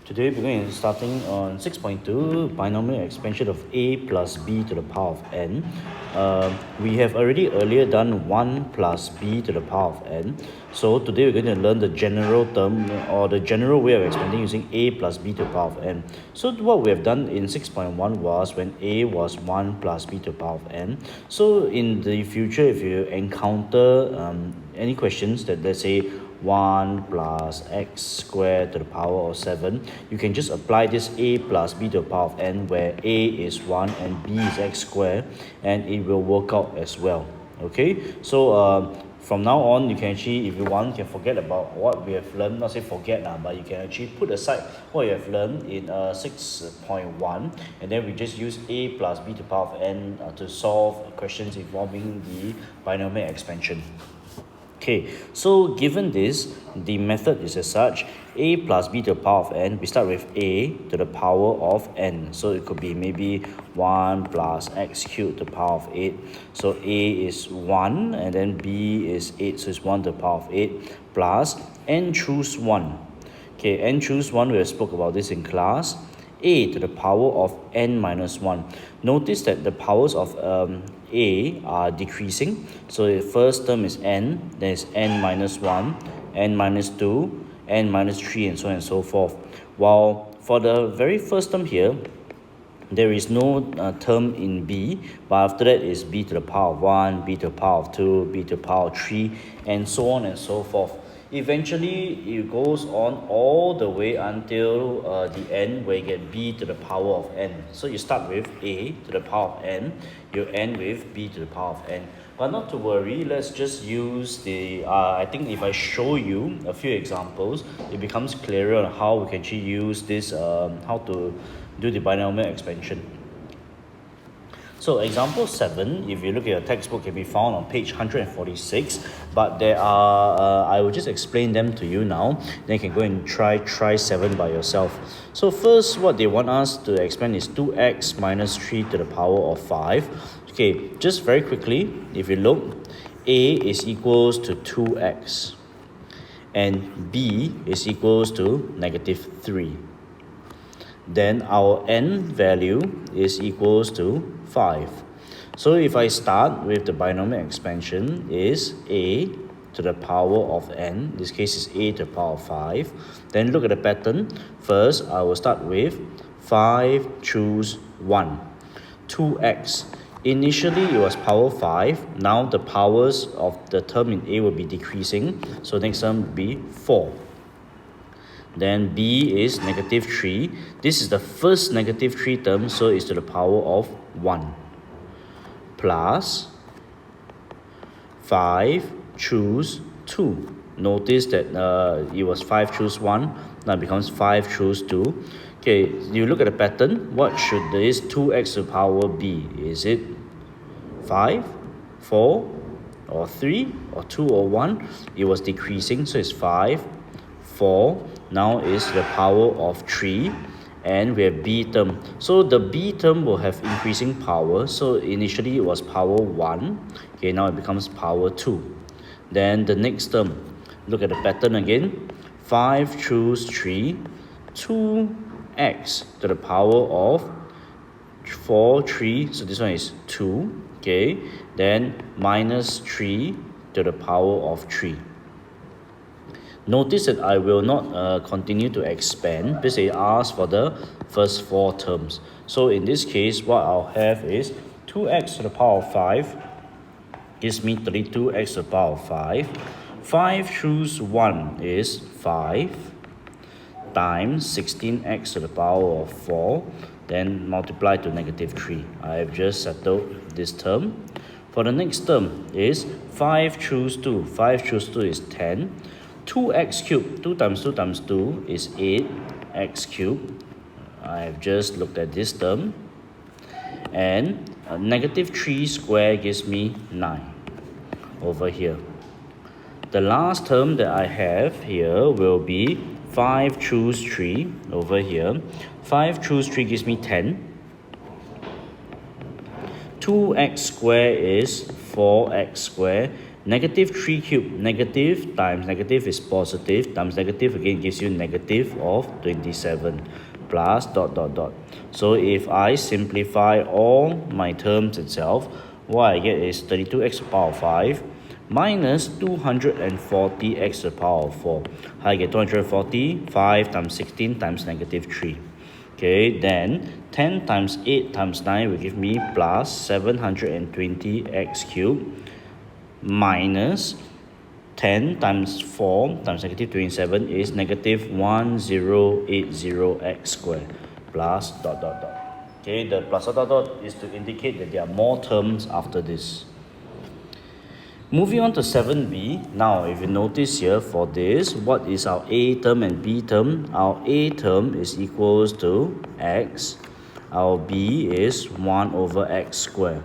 Today we're going to starting on 6.2 binomial expansion of a plus b to the power of n. We have already earlier done 1 plus b to the power of n. So today we're going to learn the general term or the general way of expanding using a plus b to the power of n. So what we have done in 6.1 was when a was 1 plus b to the power of n. So in the future, if you encounter any questions that let's say 1 plus x squared to the power of 7, you can just apply this a plus b to the power of n, where a is 1 and b is x squared, and it will work out as well. Okay, so from now on, you can actually, if you want, you can forget about what we have learned. Not say forget now, but you can actually put aside what you have learned in 6.1, and then we just use a plus b to the power of n to solve questions involving the binomial expansion. Okay, so given this, the method is as such: a plus b to the power of n. We start with a to the power of n. So it could be maybe 1 plus x cubed to the power of 8. So a is 1 and then b is 8. So it's 1 to the power of 8 plus n choose 1. Okay, n choose 1, we have spoke about this in class. A to the power of n minus 1. Notice that the powers of a are decreasing. So the first term is n, then is n minus 1, n minus 2, n minus 3, and so on and so forth. While for the very first term here, there is no term in b, but after that is b to the power of 1, b to the power of 2, b to the power of 3, and so on and so forth. Eventually, it goes on all the way until the end, where you get b to the power of n. So you start with a to the power of n, you end with b to the power of n. But not to worry, let's just use the, I think if I show you a few examples, it becomes clearer on how we can actually use this, how to do the binomial expansion. So example 7, if you look at your textbook, can be found on page 146, but there are, I will just explain them to you now, then you can go and try 7 by yourself. So first, what they want us to expand is 2x minus 3 to the power of 5. Okay, just very quickly, if you look, a is equals to 2x, and b is equals to negative 3. Then our n value is equals to 5. So if I start with the binomial expansion is a to the power of n, in this case is a to the power of 5. Then look at the pattern. First, I will start with 5 choose 1. 2x. Initially, it was power 5. Now the powers of the term in a will be decreasing. So next term will be 4. Then b is negative 3. This is the first negative 3 term, so it's to the power of 1. Plus 5 choose 2. Notice that it was 5 choose 1. Now it becomes 5 choose 2. Okay, you look at the pattern. What should this 2x to the power be? Is it 5, 4, or 3, or 2, or 1? It was decreasing, so it's 5, 4. Now is the power of 3, and we have b term. So the b term will have increasing power. So initially it was power 1. Okay, now it becomes power 2. Then the next term, look at the pattern again. 5 choose 3, 2x to the power of 4, 3. So this one is 2. Okay, then minus 3 to the power of 3. Notice that I will not continue to expand because it asks for the first 4 terms. So in this case, what I'll have is 2x to the power of 5 gives me 32x to the power of 5. 5 choose 1 is 5 times 16x to the power of 4. Then multiply to negative 3. I have just settled this term. For the next term is 5 choose 2. 5 choose 2 is 10. 2x cubed, 2 times 2 times 2 is 8x cubed. I have just looked at this term. And negative 3 squared gives me 9 over here. The last term that I have here will be 5 choose 3 over here. 5 choose 3 gives me 10. 2x squared is 4x squared. Negative 3 cubed, negative times negative is positive, times negative again gives you negative of 27 plus dot dot dot. So if I simplify all my terms itself, what I get is 32x to the power of 5 minus 240x to the power of 4. I get 240, 5 times 16 times negative 3. Okay, then 10 times 8 times 9 will give me plus 720x cubed minus 10 times 4 times negative 27 is negative 1080x squared plus dot dot dot. Okay, the plus dot dot dot is to indicate that there are more terms after this. Moving on to 7b, now if you notice here for this, what is our a term and b term? Our a term is equals to x, our b is 1 over x squared.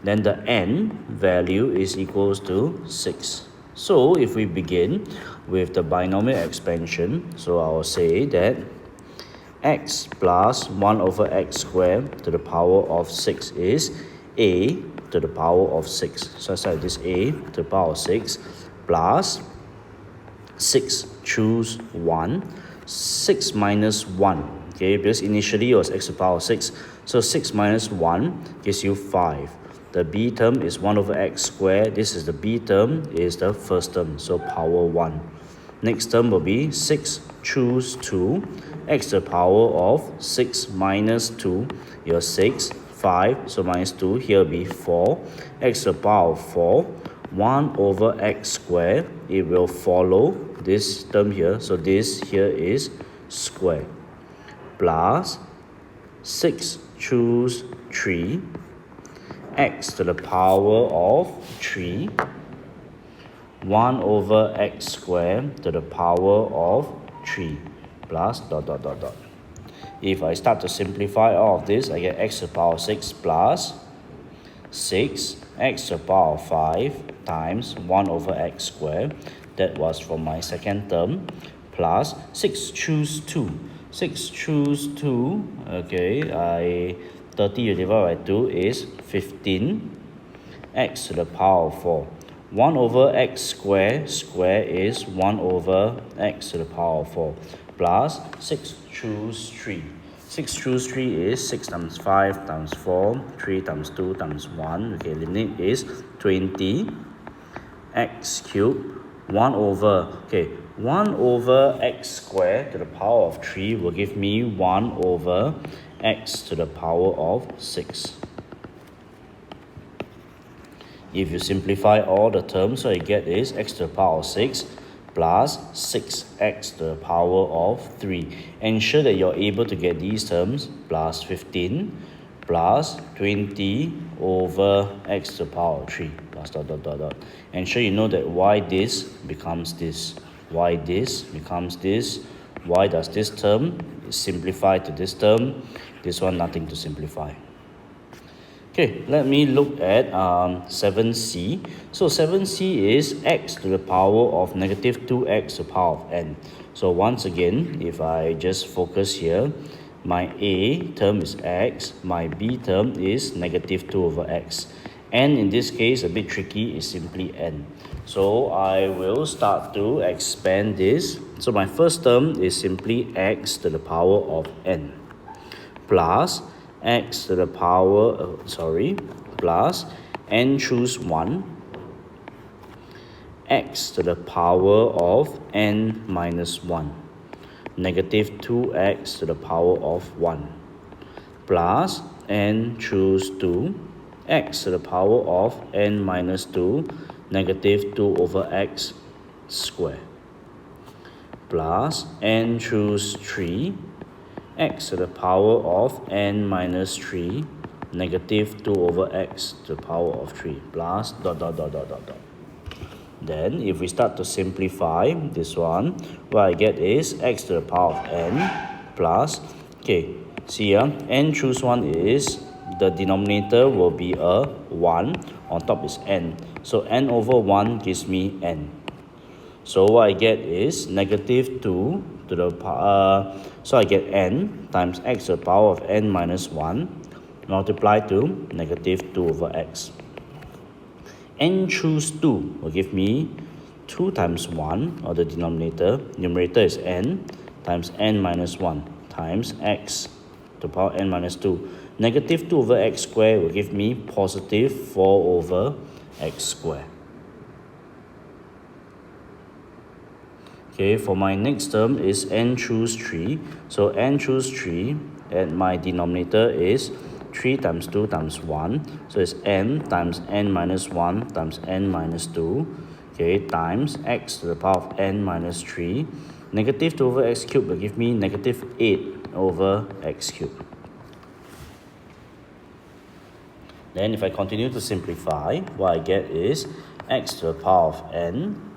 Then the n value is equals to 6. So if we begin with the binomial expansion, so I will say that x plus 1 over x squared to the power of 6 is a to the power of 6. So I say this a to the power of 6 plus 6, choose 1, 6 minus 1. Okay, because initially it was x to the power of 6. So 6 minus 1 gives you 5. The b term is 1 over x squared. This is the b term, is the first term, so power 1. Next term will be 6, choose 2, x to the power of 6 minus 2, your 6, 5, so minus 2, here will be 4, x to the power of 4, 1 over x squared, it will follow this term here, so this here is square, plus 6, choose 3, x to the power of 3, 1 over x squared to the power of 3 plus dot dot dot dot. If I start to simplify all of this, I get x to the power of 6 plus 6 x to the power of 5 times 1 over x squared. That was from my second term, plus 6 choose 2. 6 choose 2, okay, 30 divided by 2 is 15 x to the power of 4. 1 over x square is 1 over x to the power of 4 plus 6 choose 3. 6 choose 3 is 6 times 5 times 4, 3 times 2 times 1. Okay, the limit is 20 x cubed 1 over, 1 over x squared to the power of 3 will give me 1 over x to the power of 6. If you simplify all the terms, what you get is x to the power of 6 plus 6x to the power of 3. Ensure that you're able to get these terms, plus 15 plus 20 over x to the power of 3 plus dot dot dot dot. Ensure you know that why this becomes this, why this becomes this, why does this term simplify to this term, this one nothing to simplify. Okay, let me look at 7c. So 7c is x to the power of negative 2x to the power of n. So once again, if I just focus here, my a term is x, my b term is negative 2 over x. N in this case, a bit tricky, is simply n. So I will start to expand this. So my first term is simply x to the power of n plus x to the power, plus n choose 1, x to the power of n minus 1, negative 2x to the power of 1, plus n choose 2, x to the power of n minus 2, negative 2 over x squared, plus n choose 3, x to the power of n minus 3, negative 2 over x to the power of 3, plus dot dot dot dot dot dot. Then if we start to simplify this one, what I get is x to the power of n plus, see here, n choose 1 is, the denominator will be a 1, on top is n. So n over 1 gives me n. So what I get is negative 2 to the power, so I get n times x to the power of n minus 1 multiplied to negative 2 over x. n choose 2 will give me 2 times 1, or the denominator, numerator is n, times n minus 1 times x to the power n minus 2. Negative 2 over x squared will give me positive 4 over x squared. Okay, for my next term is n choose 3. So n choose 3, and my denominator is 3 times 2 times 1. So it's n times n minus 1 times n minus 2. Okay, times x to the power of n minus 3. Negative 2 over x cubed will give me negative 8 over x cubed. Then if I continue to simplify, what I get is x to the power of n.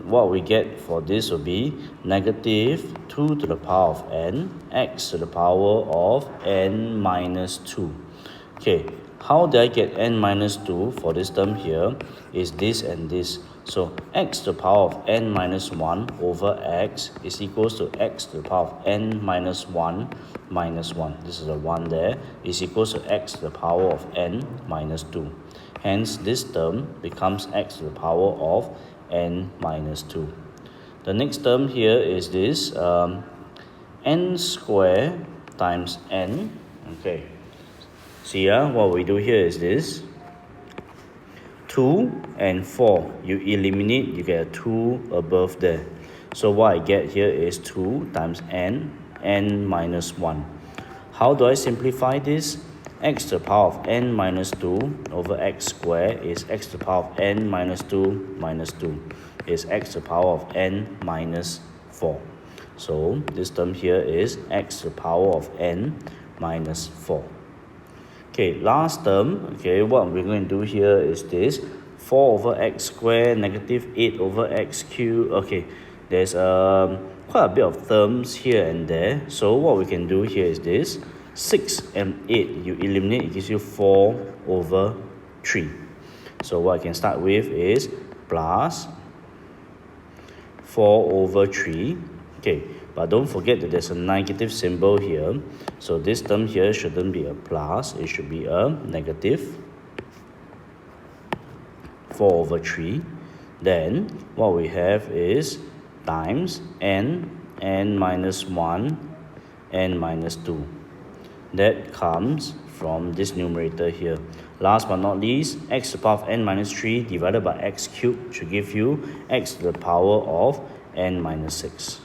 What we get for this will be negative 2 to the power of n, x to the power of n minus 2. Okay, how did I get n minus 2 for this term here is this and this. So x to the power of n minus 1 over x is equals to x to the power of n minus 1 minus 1. This is a 1 there, is equals to x to the power of n minus 2. Hence, this term becomes x to the power of n minus 2. The next term here is this n squared times n. Okay, see what we do here is this. 2 and 4, you eliminate, you get a 2 above there. So what I get here is 2 times n minus 1. How do I simplify this? X to the power of n minus 2 over x squared is x to the power of n minus 2 minus 2 is x to the power of n minus 4. So this term here is x to the power of n minus 4. Okay, last term, okay, what we're going to do here is this. 4 over x squared, negative 8 over x cubed. Okay, there's quite a bit of terms here and there. So what we can do here is this. 6 and 8, you eliminate, it gives you 4 over 3. So what I can start with is plus 4 over 3. Okay, but don't forget that there's a negative symbol here. So this term here shouldn't be a plus, it should be a negative 4 over 3. Then what we have is times n minus 1, n minus 2. That comes from this numerator here. Last but not least, x to the power of n minus 3 divided by x cubed should give you x to the power of n minus 6.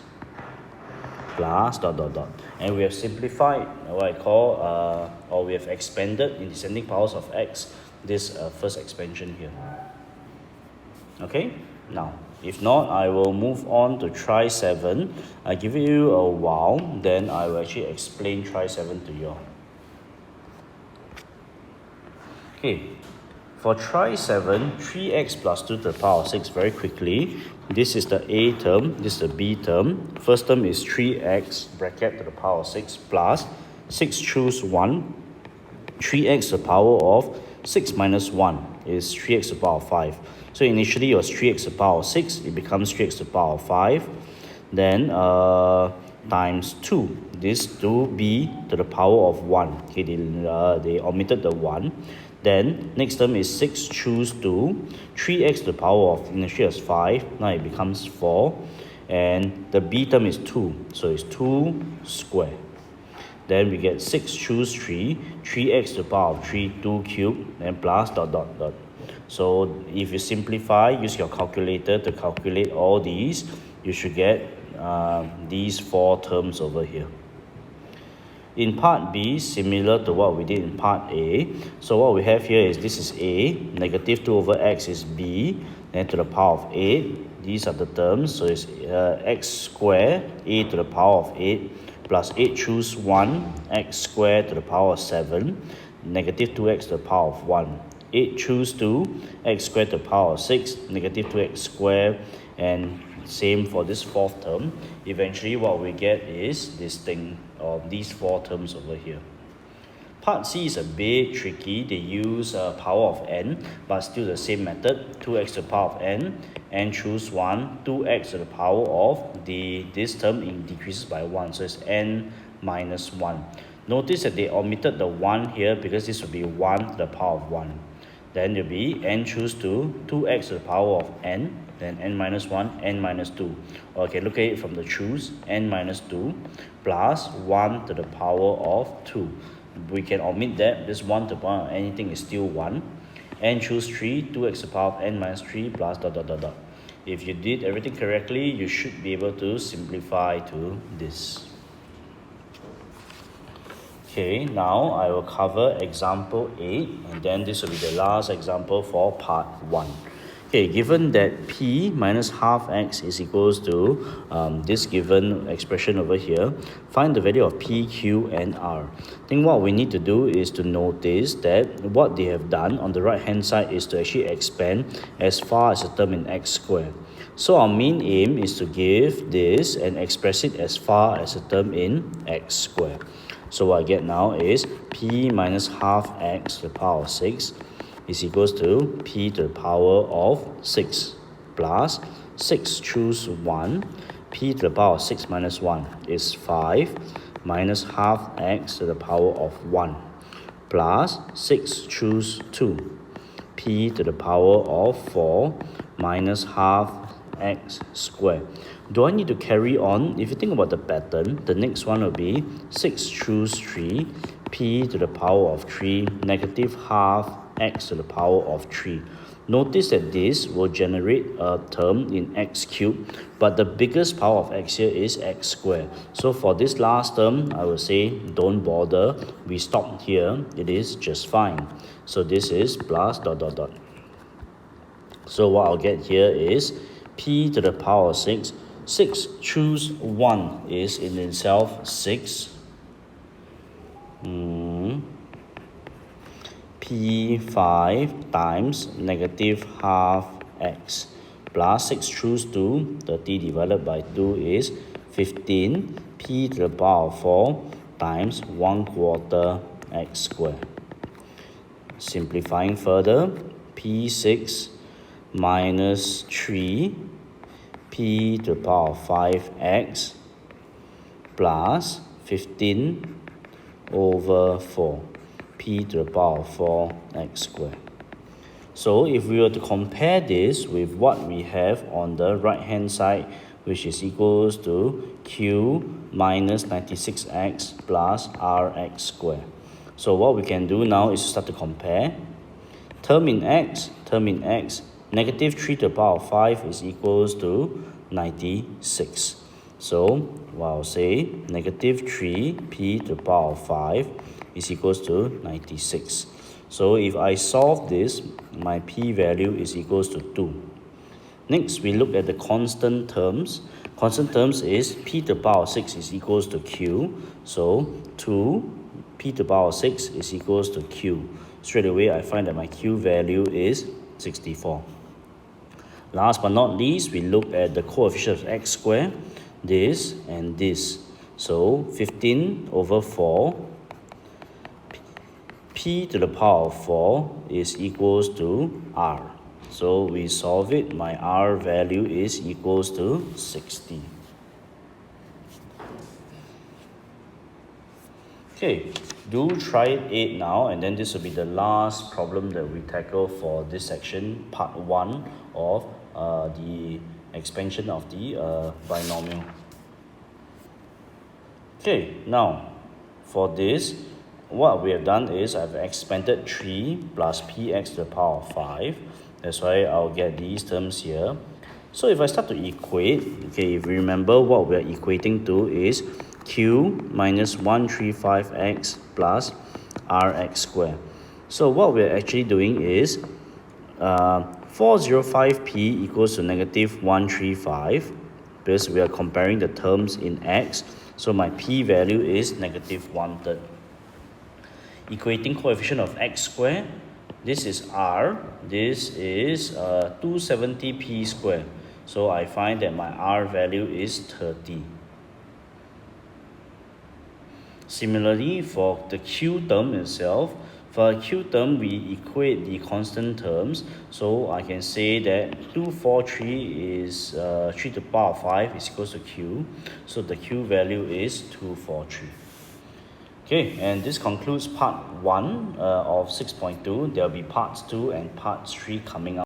Plus dot dot dot. And we have simplified what I call, or we have expanded in descending powers of x, this first expansion here. Okay, now if not, I will move on to try 7. I give you a while, then I will actually explain try 7 to you. Okay, for try 7, 3x plus 2 to the power of 6, very quickly. This is the A term, this is the B term. First term is 3x bracket to the power of 6 plus 6 choose 1. 3x to the power of 6 minus 1 is 3x to the power of 5. So initially it was 3x to the power of 6, it becomes 3x to the power of 5. Then times 2, this 2b to the power of 1. Okay, they omitted the 1. Then next term is 6 choose 2. 3x to the power of initially was 5, now it becomes 4. And the b term is 2, so it's 2 squared. Then we get 6 choose 3, 3x to the power of 3, 2 cubed, and plus dot dot dot. So if you simplify, use your calculator to calculate all these, you should get these 4 terms over here. In part B, similar to what we did in part A, so what we have here is this is A, negative 2 over x is B, then to the power of 8, these are the terms, so it's x squared, A to the power of 8, plus 8 choose 1, x squared to the power of 7, negative 2x to the power of 1. 8 choose 2, x squared to the power of 6, negative 2x squared, and same for this 4th term. Eventually what we get is this thing of these 4 terms over here. Part C is a bit tricky. They use power of n, but still the same method. 2x to the power of n choose 1, 2x to the power of this term decreases by 1, so it's n minus 1. Notice that they omitted the 1 here because this will be 1 to the power of 1. Then it will be n choose to 2x to the power of n, then n minus 1, n minus 2. Okay, look at it from the choose, n minus 2 plus 1 to the power of 2. We can omit that, this 1 to the power of anything is still 1. N choose 3, 2x to the power of n minus 3 plus dot dot dot dot. If you did everything correctly, you should be able to simplify to this. Okay, now I will cover example 8, and then this will be the last example for part 1. Okay, given that p minus half x is equals to this given expression over here, find the value of p, q, and r. I think what we need to do is to notice that what they have done on the right hand side is to actually expand as far as the term in x squared. So our main aim is to give this and express it as far as the term in x squared. So what I get now is p minus half x to the power of 6 is equals to p to the power of 6 plus 6 choose 1, p to the power of 6 minus 1 is 5 minus half x to the power of 1 plus 6 choose 2, p to the power of 4 minus half x squared. Do I need to carry on? If you think about the pattern, the next one will be 6 choose 3, p to the power of 3 negative half x to the power of 3. Notice that this will generate a term in x cubed, but the biggest power of x here is x squared. So for this last term, I will say don't bother. We stop here. It is just fine. So this is plus dot dot dot. So what I'll get here is p to the power of 6. 6 choose 1 is in itself 6. P5 times negative half x plus 6 choose 2, 30 divided by 2 is 15, p to the power of 4 times 1/4 x squared. Simplifying further, p6 minus 3, p to the power of 5x plus 15 over 4, p to the power of 4x squared. So if we were to compare this with what we have on the right hand side, which is equals to q minus 96x plus rx squared. So what we can do now is start to compare. Term in x, negative 3 to the power of 5 is equals to 96. So what I'll say, negative 3 p to the power of 5 is equals to 96. So if I solve this, my p value is equals to 2. Next, we look at the constant terms. Constant terms is p to the power of 6 is equals to q. So 2 p to the power of 6 is equals to q. Straight away, I find that my q value is 64. Last but not least, we look at the coefficient of x squared, this and this. So 15 over 4, p to the power of 4 is equals to r. So we solve it, my r value is equals to 60. Okay, do try 8 now, and then this will be the last problem that we tackle for this section, part 1 of the expansion of the binomial. Okay, now for this, what we have done is I've expanded 3 plus px to the power of 5. That's why I'll get these terms here. So if I start to equate, okay, if you remember what we're equating to is q minus 135x plus rx squared. So what we're actually doing is 405p equals to negative 135 because we are comparing the terms in x. So my p value is negative 1/3. Equating coefficient of x squared, this is r, this is 270p squared. So I find that my r value is 30. Similarly, for the q term itself, for a q term, we equate the constant terms. So I can say that 243 is 3 to the power of 5 is equals to q. So the q value is 243. Okay, and this concludes part 1 of 6.2. There will be parts 2 and part 3 coming up.